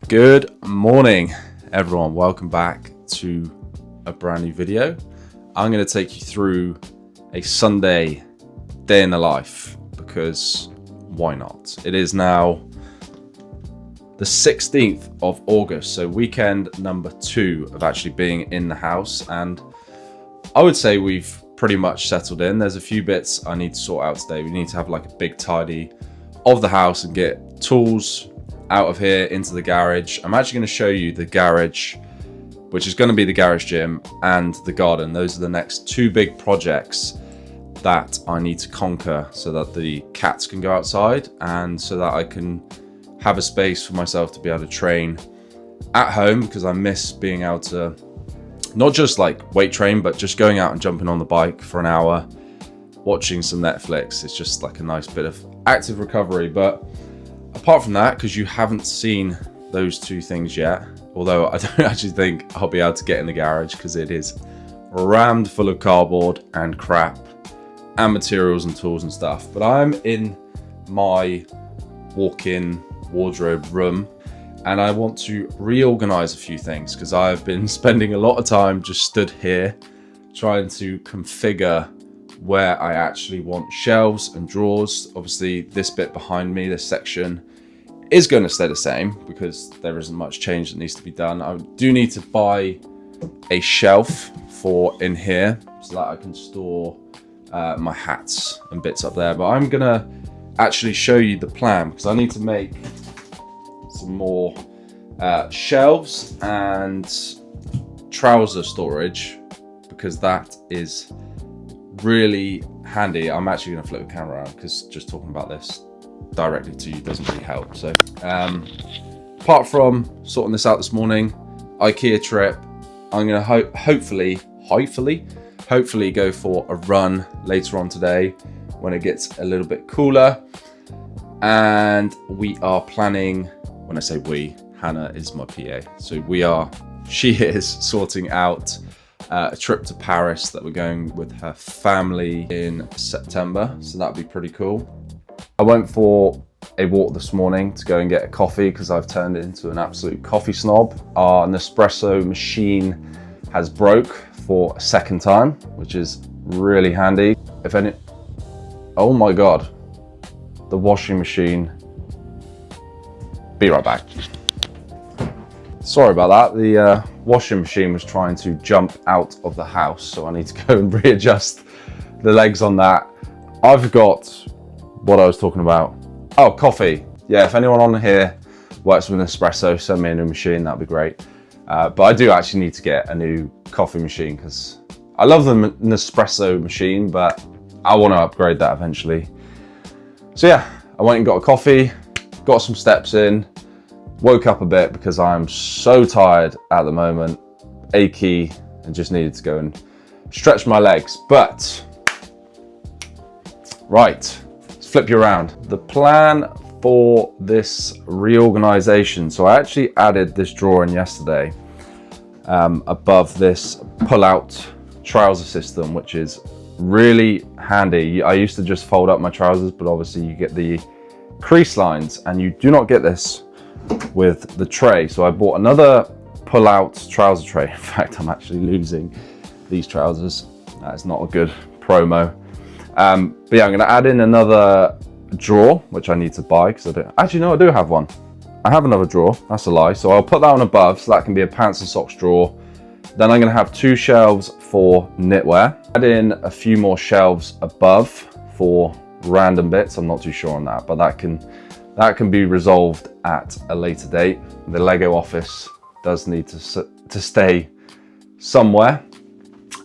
Good morning, everyone. Welcome back to a brand new video. I'm going to take you through a Sunday day in the life because why not? It is now the 16th of August, so weekend number 2 of actually being in the house, and I would say we've pretty much settled in. There's a few bits I need to sort out today. We need to have like a big tidy of the house and get tools out of here into the garage. I'm actually going to show you the garage, which is going to be the garage gym, and the garden. Those are the next 2 big projects that I need to conquer so that the cats can go outside and so that I can have a space for myself to be able to train at home, because I miss being able to not just like weight train, but just going out and jumping on the bike for an hour, watching some Netflix. It's just like a nice bit of active recovery. But apart from that, because you haven't seen those 2 things yet, although I don't actually think I'll be able to get in the garage because it is rammed full of cardboard and crap and materials and tools and stuff. But I'm in my walk-in wardrobe room and I want to reorganize a few things because I've been spending a lot of time just stood here trying to configure where I actually want shelves and drawers. Obviously this bit behind me, this section, is going to stay the same because there isn't much change that needs to be done. I do need to buy a shelf for in here so that I can store my hats and bits up there. But I'm going to actually show you the plan because I need to make some more shelves and trouser storage because that is really handy. I'm actually going to flip the camera around because just talking about this directly to you doesn't really help. So apart from sorting this out this morning, IKEA trip, I'm going to hopefully go for a run later on today when it gets a little bit cooler. And we are planning, when I say we, Hannah is my PA, so she is sorting out a trip to Paris that we're going with her family in September, so that'll be pretty cool. I went for a walk this morning to go and get a coffee because I've turned into an absolute coffee snob. Our Nespresso machine has broke for a second time, which is really handy. Oh my god, the washing machine. Be right back. Sorry about that. The washing machine was trying to jump out of the house, so I need to go and readjust the legs on that. I've got what I was talking about. Oh, coffee. Yeah, if anyone on here works with Nespresso, send me a new machine, that'd be great. But I do actually need to get a new coffee machine because I love the Nespresso machine, but I want to upgrade that eventually. So yeah, I went and got a coffee, got some steps in, woke up a bit because I'm so tired at the moment, achy, and just needed to go and stretch my legs. But right, let's flip you around. The plan for this reorganization. So I actually added this drawer in yesterday above this pull-out trouser system, which is really handy. I used to just fold up my trousers, but obviously you get the crease lines and you do not get this with the tray. So I bought another pull-out trouser tray. In fact, I'm actually losing these trousers. That's not a good promo. But yeah, I'm going to add in another drawer, which I need to buy because I don't actually know. I do have one. I have another drawer. That's a lie. So I'll put that on above so that can be a pants and socks drawer. Then I'm going to have 2 shelves for knitwear. Add in a few more shelves above for random bits. I'm not too sure on that, but that can be resolved at a later date. The Lego office does need to stay somewhere.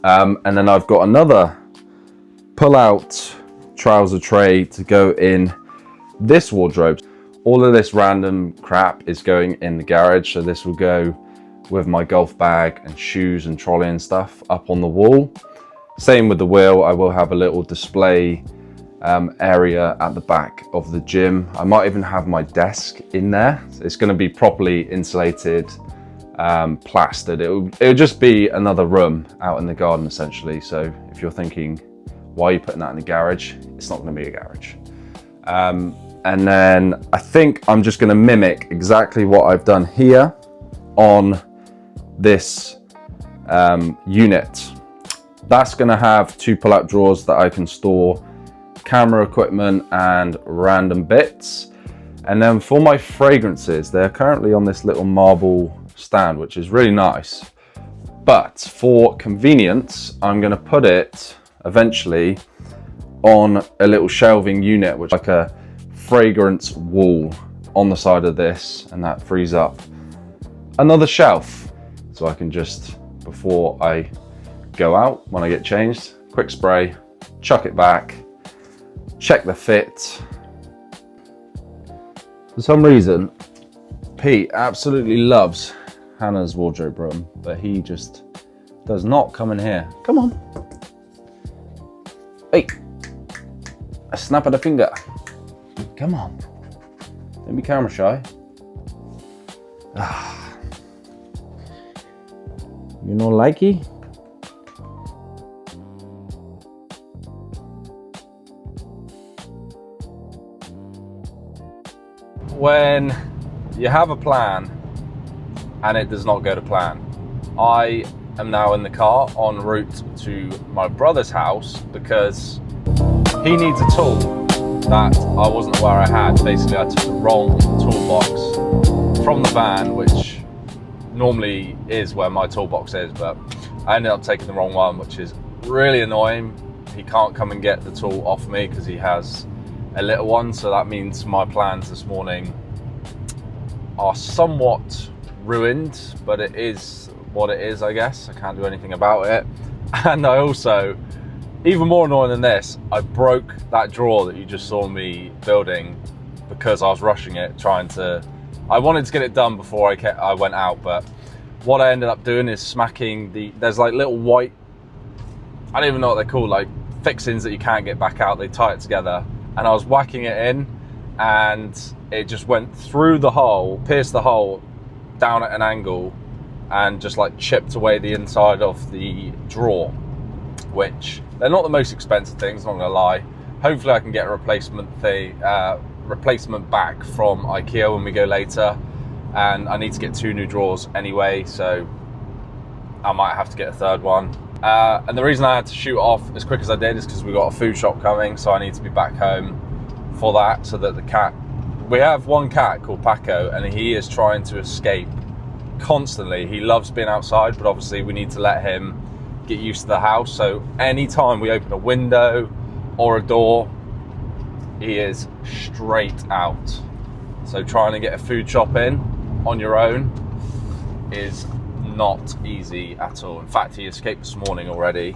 And then I've got another pull-out trouser tray to go in this wardrobe. All of this random crap is going in the garage, so this will go with my golf bag and shoes and trolley and stuff up on the wall. Same with the wheel. I will have a little display area at the back of the gym. I might even have my desk in there. It's going to be properly insulated, plastered. It'll just be another room out in the garden essentially. So if you're thinking, why are you putting that in the garage? It's not going to be a garage. And then I think I'm just gonna mimic exactly what I've done here on this unit. That's gonna have 2 pull-out drawers that I can store camera equipment and random bits. And then for my fragrances, they're currently on this little marble stand, which is really nice. But for convenience, I'm gonna put it eventually on a little shelving unit, which is like a fragrance wall on the side of this, and that frees up another shelf. So I can just, before I go out, when I get changed, quick spray, chuck it back, check the fit. For some reason, Pete absolutely loves Hannah's wardrobe room, but he just does not come in here. Come on. Hey, a snap of the finger. Come on. Don't be camera shy. You know, likey? When you have a plan and it does not go to plan. I am now in the car en route to my brother's house because he needs a tool that I wasn't aware I had. Basically, I took the wrong toolbox from the van, which normally is where my toolbox is, but I ended up taking the wrong one, which is really annoying. He can't come and get the tool off me because he has a little one, so that means my plans this morning are somewhat ruined, but it is what it is, I guess. I can't do anything about it. And I also, even more annoying than this, I broke that drawer that you just saw me building because I was rushing it, I wanted to get it done before I went out, but what I ended up doing is smacking there's like little white, I don't even know what they're called, like fixings that you can't get back out, they tie it together. And I was whacking it in and it just went through the hole, pierced the hole down at an angle and just like chipped away the inside of the drawer, which they're not the most expensive things, not gonna lie. Hopefully I can get a replacement back from IKEA when we go later. And I need to get 2 new drawers anyway, so I might have to get a 3rd one. And the reason I had to shoot off as quick as I did is because we got a food shop coming, so I need to be back home for that, so that the cat, we have one cat called Paco, and he is trying to escape constantly. He loves being outside, but obviously we need to let him get used to the house. So anytime we open a window or a door, he is straight out. So trying to get a food shop in on your own is not easy at all. In fact, he escaped this morning already.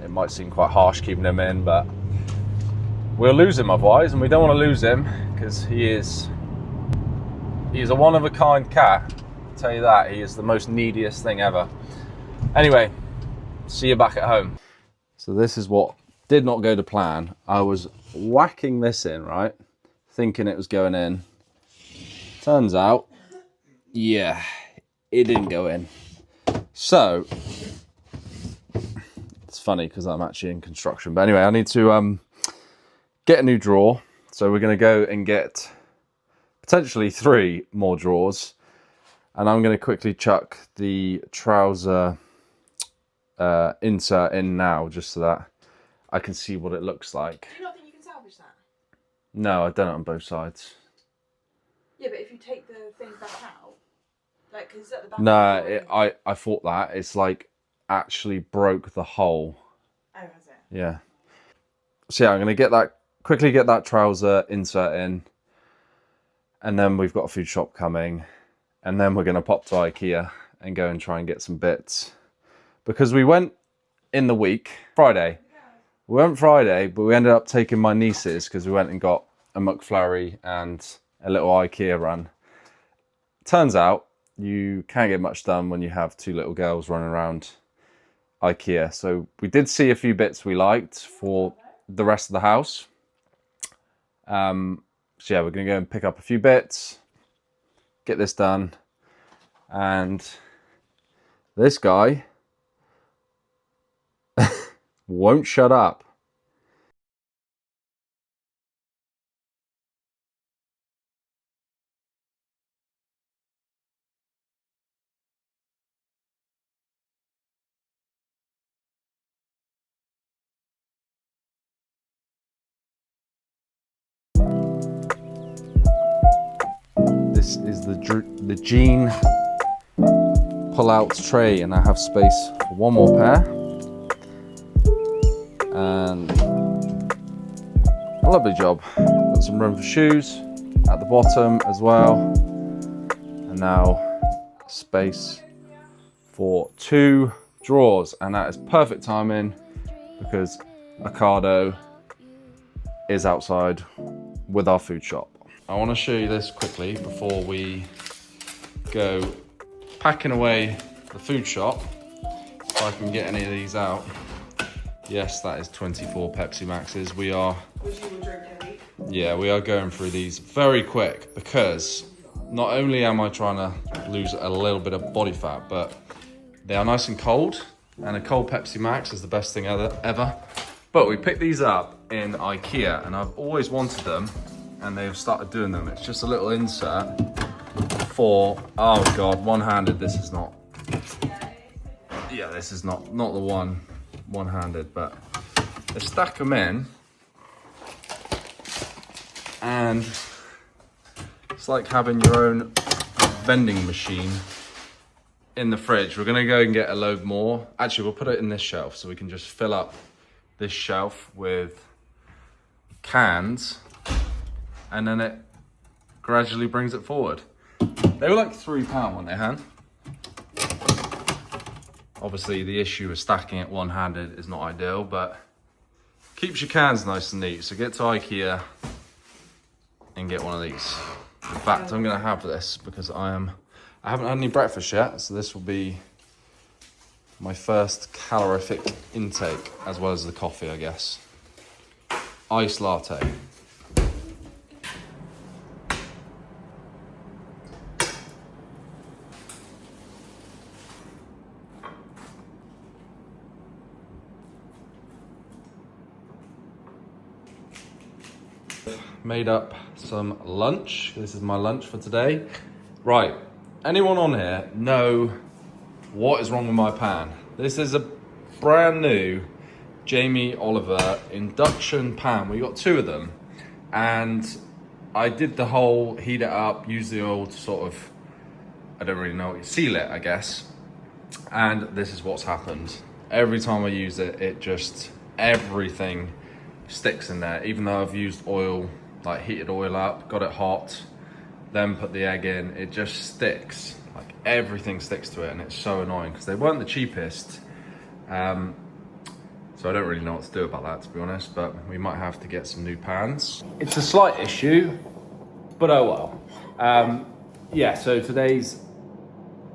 It might seem quite harsh keeping him in, but we'll lose him otherwise, and we don't want to lose him because he's a one-of-a-kind cat. I'll tell you that. He is the most neediest thing ever. Anyway, see you back at home. So this is what did not go to plan. I was whacking this in, right? Thinking it was going in. Turns out, yeah, it didn't go in. So it's funny because I'm actually in construction. But anyway, I need to get a new drawer. So we're going to go and get potentially 3 more drawers. And I'm going to quickly chuck the trouser insert in now, just so that I can see what it looks like. Do you not think you can salvage that? No, I've done it on both sides. Yeah, but if you take the thing back out, like, because at the back. No, I thought that. It's like actually broke the hole. Oh, has it? Yeah. So yeah, I'm going to quickly get that trouser insert in. And then we've got a food shop coming. And then we're going to pop to IKEA and go and try and get some bits. Because we went in the week, Friday. We went Friday, but we ended up taking my nieces because we went and got a McFlurry and a little IKEA run. Turns out you can't get much done when you have 2 little girls running around IKEA. So we did see a few bits we liked for the rest of the house. So yeah, we're going to go and pick up a few bits, get this done. And this guy won't shut up. This is the jean pull-out tray, and I have space for one more pair. And a lovely job. Got some room for shoes at the bottom as well. And now space for 2 drawers, and that is perfect timing because Ocado is outside with our food shop. I want to show you this quickly before we go packing away the food shop. If I can get any of these out. Yes, that is 24 Pepsi Maxes. We are, yeah, we are going through these very quick because not only am I trying to lose a little bit of body fat, but they are nice and cold, and a cold Pepsi Max is the best thing ever. But we picked these up in IKEA, and I've always wanted them, and they've started doing them. It's just a little insert for, oh God, one-handed. This is not, yeah, this is not the one-handed, but they stack them in, and it's like having your own vending machine in the fridge. We're gonna go and get a load more. Actually, we'll put it in this shelf so we can just fill up this shelf with cans, and then it gradually brings it forward. They were like £3, weren't they, Han? Obviously, the issue with stacking it one-handed is not ideal, but keeps your cans nice and neat. So get to IKEA and get one of these. In fact, I'm gonna have this because I haven't had any breakfast yet, so this will be my first calorific intake, as well as the coffee, I guess. Iced latte. Made up some lunch. This is my lunch for today. Right, anyone on here know what is wrong with my pan? This is a brand new Jamie Oliver induction pan. We got 2 of them, and I did the whole heat it up, use the oil to sort of, I don't really know, seal it, I guess. And this is what's happened. Every time I use it, it just, everything sticks in there. Even though I've used oil, like heated oil up, got it hot, then put the egg in, it just sticks. Like everything sticks to it, and it's so annoying because they weren't the cheapest. So I don't really know what to do about that, to be honest, but we might have to get some new pans. It's a slight issue, but oh well. Yeah, so today's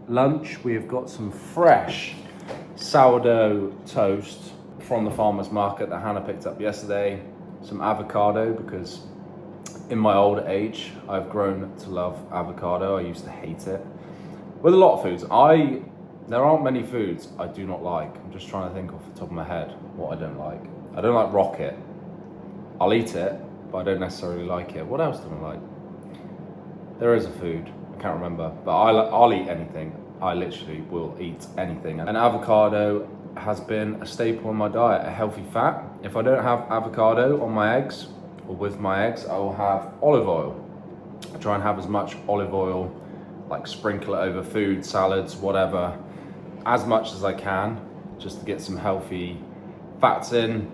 lunch, we have got some fresh sourdough toast from the farmer's market that Hannah picked up yesterday, some avocado, because in my old age, I've grown to love avocado. I used to hate it. With a lot of foods, there aren't many foods I do not like. I'm just trying to think off the top of my head what I don't like. I don't like rocket. I'll eat it, but I don't necessarily like it. What else do I like? There is a food, I can't remember, but I'll eat anything. I literally will eat anything. And avocado has been a staple in my diet, a healthy fat. If I don't have avocado on my eggs, or with my eggs, I will have olive oil. I try and have as much olive oil, like sprinkle it over food, salads, whatever, as much as I can, just to get some healthy fats in.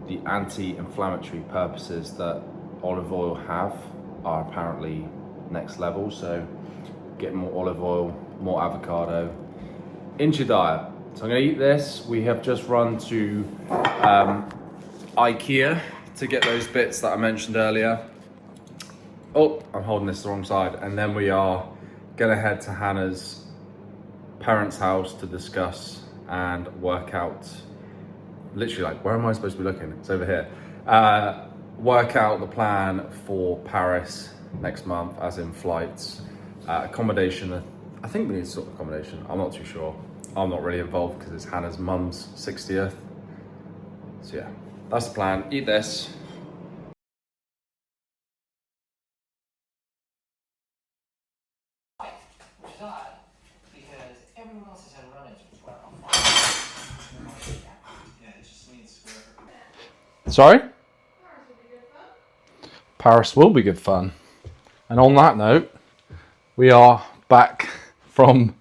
The anti-inflammatory purposes that olive oil have are apparently next level, so get more olive oil, more avocado into your diet. So I'm gonna eat this. We have just run to IKEA to get those bits that I mentioned earlier. Oh, I'm holding this the wrong side. And then we are gonna head to Hannah's parents' house to discuss and work out, literally like, where am I supposed to be looking? It's over here. Work out the plan for Paris next month, as in flights, accommodation. I think we need to sort accommodation. I'm not too sure. I'm not really involved because it's Hannah's mum's 60th. So yeah, that's the plan. Eat this. Because everyone else has had run-ins with 12. Yeah, it just means whatever. Sorry? Paris will be good fun. And on that note, We are back from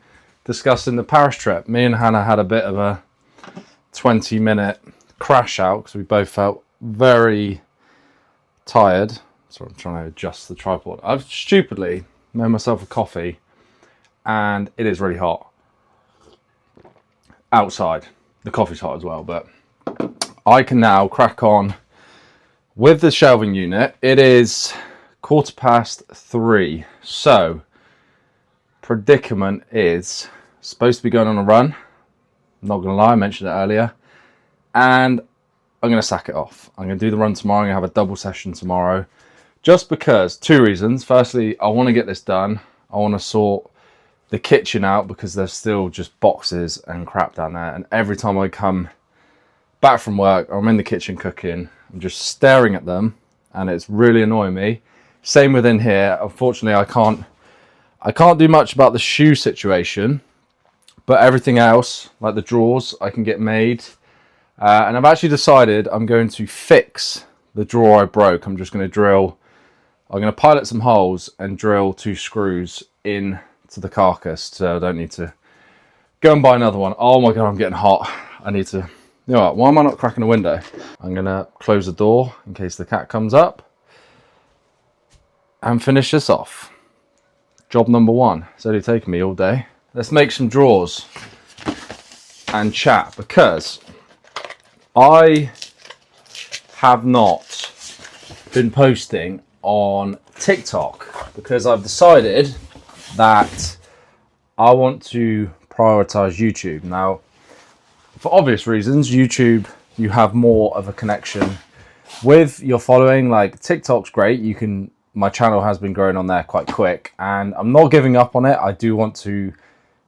discussing the Paris trip. Me and Hannah had a bit of a 20-minute crash out because we both felt very tired. So I'm trying to adjust the tripod. I've stupidly made myself a coffee and it is really hot outside. The coffee's hot as well, but I can now crack on with the shelving unit. It is 3:15. So predicament is supposed to be going on a run. I'm not gonna lie, I mentioned it earlier, and I'm gonna sack it off. I'm gonna do the run tomorrow. I'm gonna have a double session tomorrow, just because. Two reasons. Firstly, I want to get this done. I want to sort the kitchen out because there's still just boxes and crap down there, and every time I come back from work or I'm in the kitchen cooking, I'm just staring at them and it's really annoying me. Same within here. Unfortunately, I can't do much about the shoe situation, but everything else, like the drawers, I can get made. And I've actually decided I'm going to fix the drawer I broke. I'm going to pilot some holes and drill 2 screws in to the carcass, so I don't need to go and buy another one. Oh my God, I'm getting hot. I need to, you know what, why am I not cracking the window? I'm going to close the door in case the cat comes up and finish this off. Job number 1. It's only taken me all day. Let's make some drawers and chat, because I have not been posting on TikTok because I've decided that I want to prioritize YouTube. Now, for obvious reasons, YouTube, you have more of a connection with your following. Like TikTok's great. My channel has been growing on there quite quick and I'm not giving up on it. I do want to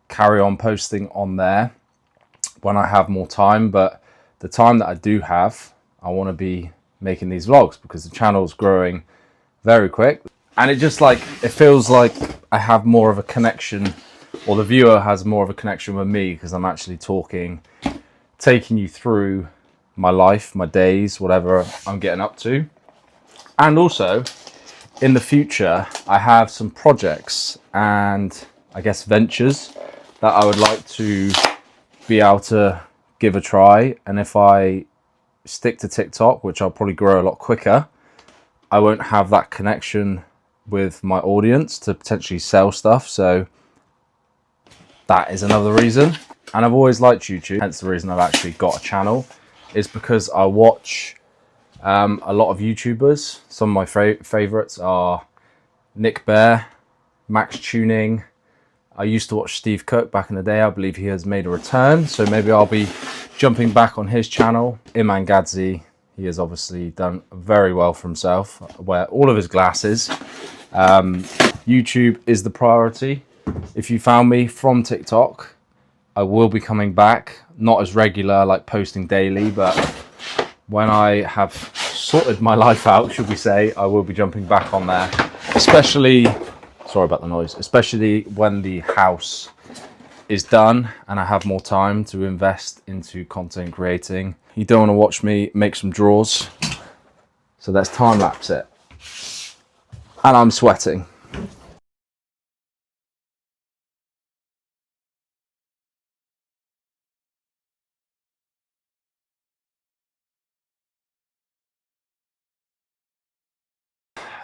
carry on posting on there when I have more time, but the time that I do have, I want to be making these vlogs because the channel's growing very quick. And it feels like I have more of a connection, or the viewer has more of a connection with me because I'm actually talking, taking you through my life, my days, whatever I'm getting up to. And also, in the future, I have some projects and I guess ventures that I would like to be able to give a try. And if I stick to TikTok, which I'll probably grow a lot quicker, I won't have that connection with my audience to potentially sell stuff. So that is another reason. And I've always liked YouTube, hence the reason I've actually got a channel, is because I watch a lot of YouTubers. Some of my favorites are Nick Bear, Max Tuning. I used to watch Steve Cook back in the day. I believe he has made a return, so maybe I'll be jumping back on his channel. Iman Gadzi, he has obviously done very well for himself, wear all of his glasses. YouTube is the priority. If you found me from TikTok, I will be coming back, not as regular, like posting daily, but when I have sorted my life out, should we say, I will be jumping back on there, especially, sorry about the noise, especially when the house is done and I have more time to invest into content creating. You don't want to watch me make some drawers, so let's time lapse it. And I'm sweating.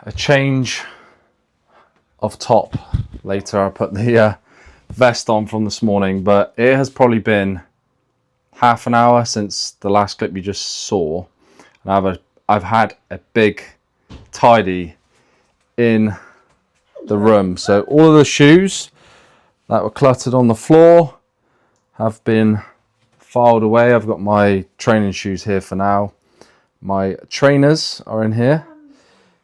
A change of top later. I put the vest on from this morning, but it has probably been half an hour since the last clip you just saw, and I've had a big tidy in the room. So all of the shoes that were cluttered on the floor have been filed away. I've got my training shoes here for now. My trainers are in here.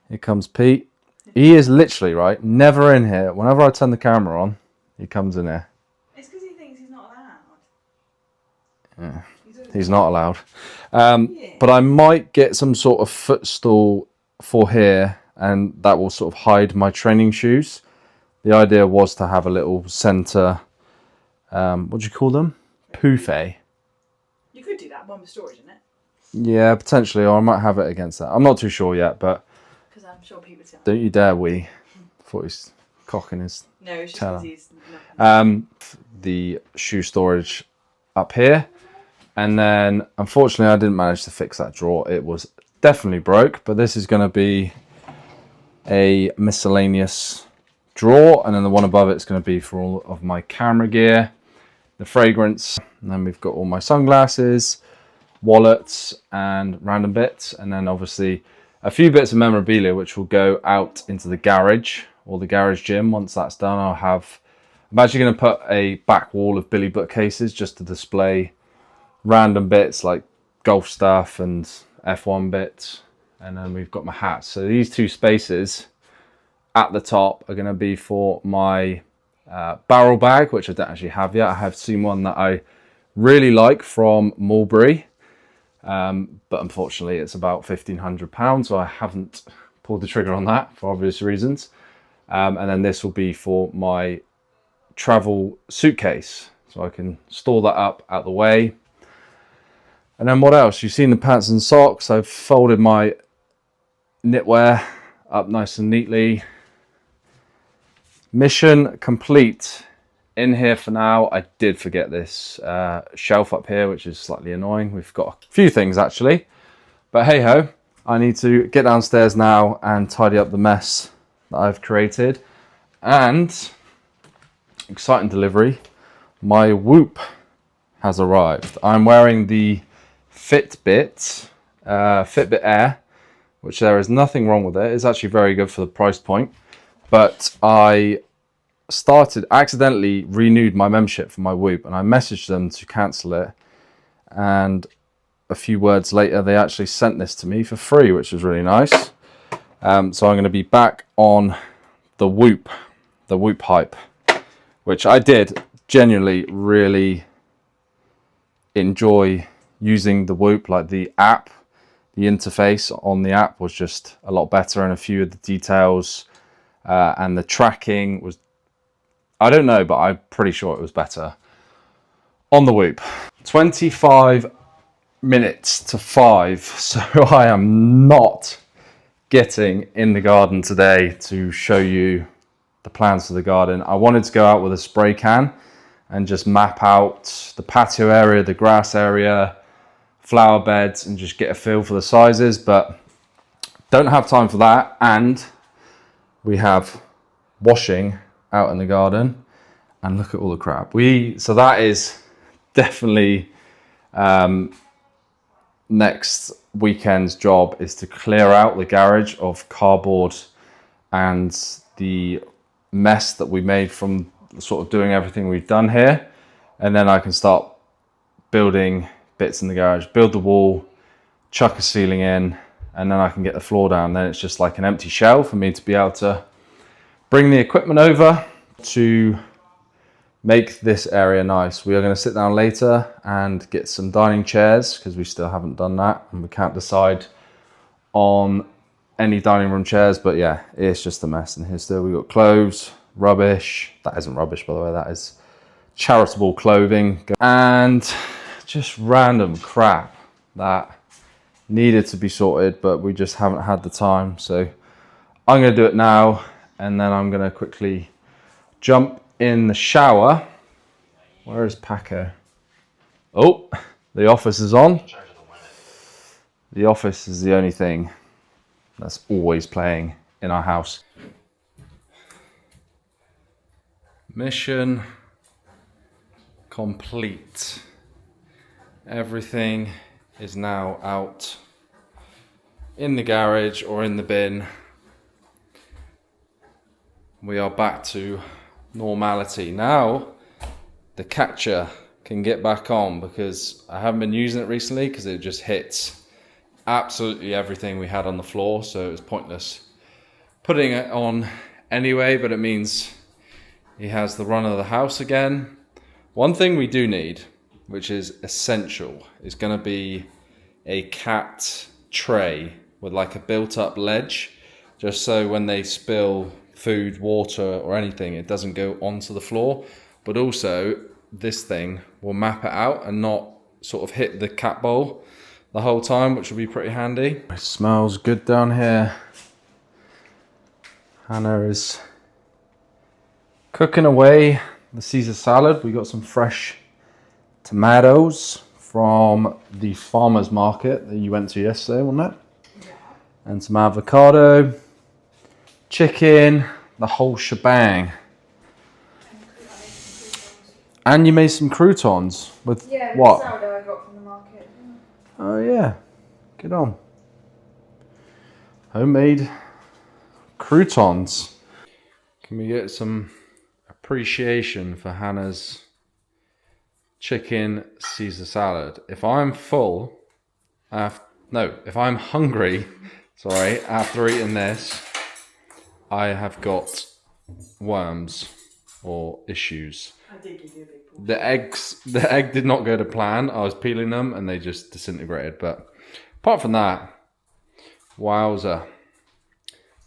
Here comes Pete. He is literally, right, never in here. Whenever I turn the camera on, he comes in here. It's because he thinks he's not allowed. Yeah, he's not allowed. But I might get some sort of footstool for here, and that will sort of hide my training shoes. The idea was to have a little center, what do you call them? Poufet. You could do that one with storage, isn't it? Yeah, potentially, or I might have it against that. I'm not too sure yet, but Because I'm sure people would say, don't you dare we. Thought he's cocking his No, it's just Tell because her. he's nothing. the shoe storage up here, and then unfortunately I didn't manage to fix that drawer. It was definitely broke, but this is going to be a miscellaneous drawer, and then the one above it's going to be for all of my camera gear, the fragrance, and then we've got all my sunglasses, wallets and random bits, and then obviously a few bits of memorabilia which will go out into the garage or the garage gym. Once that's done, I'm actually going to put a back wall of Billy bookcases just to display random bits like golf stuff and F1 bits, and then we've got my hats. So these two spaces at the top are going to be for my barrel bag, which I don't actually have yet. I have seen one that I really like from Mulberry, but unfortunately it's about £1,500, so I haven't pulled the trigger on that for obvious reasons. And then this will be for my travel suitcase, so I can store that up out the way. And then what else? You've seen the pants and socks. I've folded my knitwear up nice and neatly. Mission complete in here for now. I did forget this shelf up here, which is slightly annoying. We've got a few things actually, but hey ho, I need to get downstairs now and tidy up the mess that I've created. And exciting delivery, my Whoop has arrived. I'm wearing the Fitbit Air, which there is nothing wrong with it. It's actually very good for the price point, but I accidentally renewed my membership for my Whoop, and I messaged them to cancel it, and a few words later they actually sent this to me for free, which was really nice. So I'm going to be back on the Whoop hype, which I did genuinely really enjoy using the Whoop. Like the app, the interface on the app was just a lot better, and a few of the details and the tracking was, I don't know, but I'm pretty sure it was better on the Whoop. 25 minutes to 5, so I am not getting in the garden today to show you the plans for the garden. I wanted to go out with a spray can and just map out the patio area, the grass area, flower beds, and just get a feel for the sizes, but don't have time for that. And we have washing out in the garden, and look at all the crap. So that is definitely next weekend's job, is to clear out the garage of cardboard and the mess that we made from sort of doing everything we've done here. And then I can start building bits in the garage, build the wall, chuck a ceiling in, and then I can get the floor down. Then it's just like an empty shell for me to be able to bring the equipment over to make this area nice. We are going to sit down later and get some dining chairs, because we still haven't done that and we can't decide on any dining room chairs. But yeah, it's just a mess in here still. We've got clothes, rubbish. That isn't rubbish, by the way, that is charitable clothing, and just random crap that needed to be sorted, but we just haven't had the time. So I'm going to do it now, and then I'm going to quickly jump in the shower. Where is Paco? Oh, the office is on. The office is the only thing that's always playing in our house. Mission complete. Everything is now out in the garage or in the bin. We are back to normality. Now the catcher can get back on, because I haven't been using it recently because it just hits absolutely everything we had on the floor, so it was pointless putting it on anyway. But it means he has the run of the house again. One thing we do need, which is essential, is going to be a cat tray with like a built-up ledge, just so when they spill food, water or anything, it doesn't go onto the floor. But also this thing will map it out and not sort of hit the cat bowl the whole time, which will be pretty handy. It smells good down here. Hannah is Cooking away the Caesar salad. We got some fresh tomatoes from the farmer's market that you went to yesterday, wasn't it? Yeah. And some avocado, chicken, the whole shebang. And you made some croutons with what? Sourdough I got from the market. Oh yeah, get on. Homemade croutons. Can we get some appreciation for Hannah's chicken Caesar salad? If I'm full, if I'm hungry, sorry, after eating this, I have got worms or issues. I did give you a big portion. The egg did not go to plan. I was peeling them and they just disintegrated. But apart from that, wowza.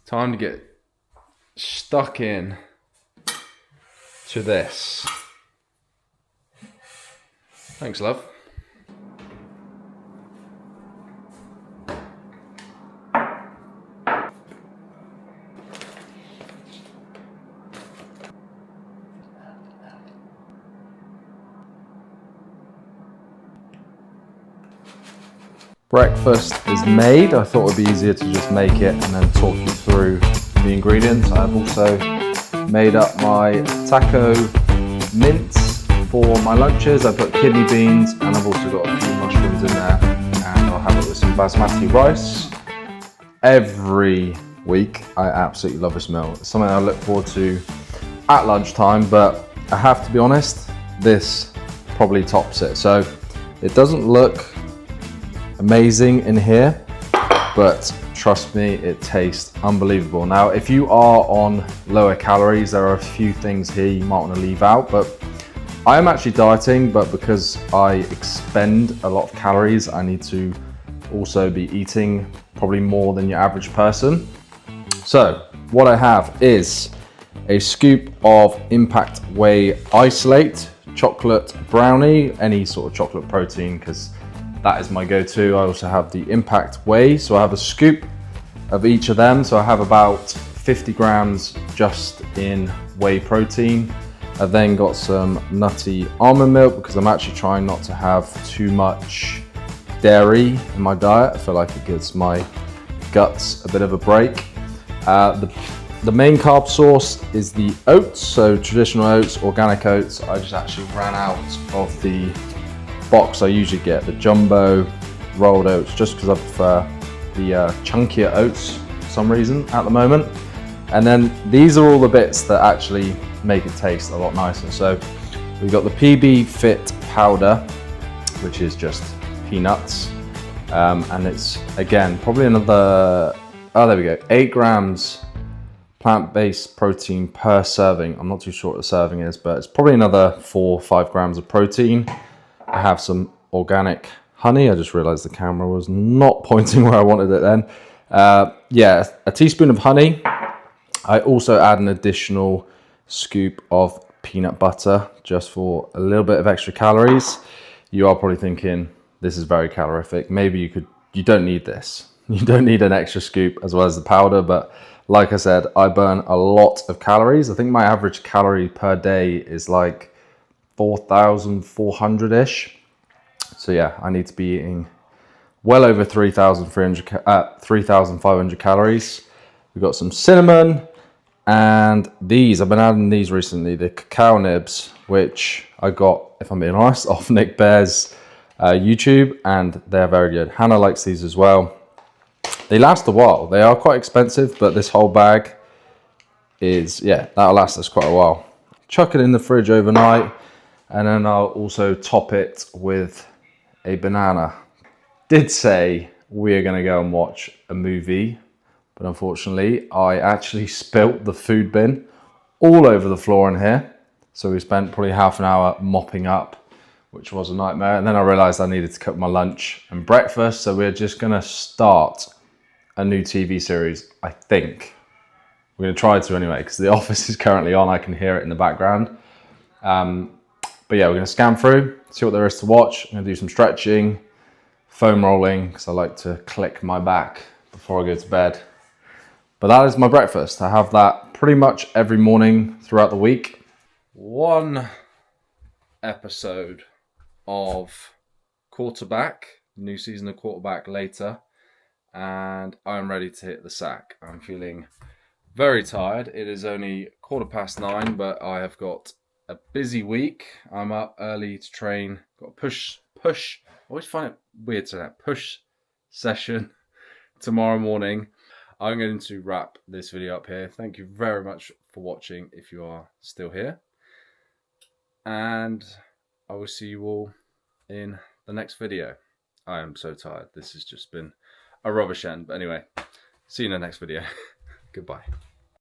Time to get stuck in to this. Thanks, love. Breakfast is made. I thought it would be easier to just make it and then talk you through the ingredients. I've also made up my taco mince for my lunches. I put kidney beans and I've also got a few mushrooms in there, and I'll have it with some basmati rice. Every week I absolutely love this meal. It's something I look forward to at lunchtime, but I have to be honest, this probably tops it. So it doesn't look amazing in here, but trust me, it tastes unbelievable. Now, if you are on lower calories, there are a few things here you might want to leave out, but I am actually dieting, but because I expend a lot of calories, I need to also be eating probably more than your average person. So what I have is a scoop of Impact Whey Isolate, chocolate brownie, any sort of chocolate protein, because that is my go-to. I also have the Impact Whey, so I have a scoop of each of them. So I have about 50 grams just in whey protein. I've then got some nutty almond milk because I'm actually trying not to have too much dairy in my diet. I feel like it gives my guts a bit of a break. The main carb source is the oats, so traditional oats, organic oats. I just actually ran out of the box. I usually get the jumbo rolled oats just because I prefer the chunkier oats for some reason at the moment. And then these are all the bits that actually make it taste a lot nicer. So we've got the PB Fit powder, which is just peanuts, and it's again probably another, oh there we go, 8 grams plant-based protein per serving. I'm not too sure what the serving is, but it's probably another 4 or 5 grams of protein. I have some organic honey. I just realized the camera was not pointing where I wanted it then. Yeah, a teaspoon of honey. I also add an additional scoop of peanut butter just for a little bit of extra calories. You are probably thinking, this is very calorific. Maybe you don't need this. You don't need an extra scoop as well as the powder, but like I said, I burn a lot of calories. I think my average calorie per day is like 4,400-ish. So yeah, I need to be eating well over 3,500 calories. We've got some cinnamon, and these, I've been adding these recently, the cacao nibs, which I got, if I'm being honest, off Nick Bear's YouTube, and they're very good. Hannah likes these as well. They last a while. They are quite expensive, but this whole bag is, yeah, that'll last us quite a while. Chuck it in the fridge overnight, and then I'll also top it with a banana. Did say we are going to go and watch a movie, but unfortunately I actually spilt the food bin all over the floor in here. So we spent probably half an hour mopping up, which was a nightmare. And then I realized I needed to cook my lunch and breakfast. So we're just going to start a new TV series, I think. We're going to try to anyway, because The Office is currently on. I can hear it in the background. But yeah, we're going to scan through, see what there is to watch. I'm going to do some stretching, foam rolling, because I like to click my back before I go to bed. But that is my breakfast. I have that pretty much every morning throughout the week. One episode of Quarterback, new season of Quarterback later, and I'm ready to hit the sack. I'm feeling very tired. It is only 9:15, but I have got a busy week. I'm up early to train. Got a push. I always find it weird to that push session tomorrow morning. I'm going to wrap this video up here. Thank you very much for watching if you are still here. And I will see you all in the next video. I am so tired. This has just been a rubbish end. But anyway, see you in the next video. Goodbye.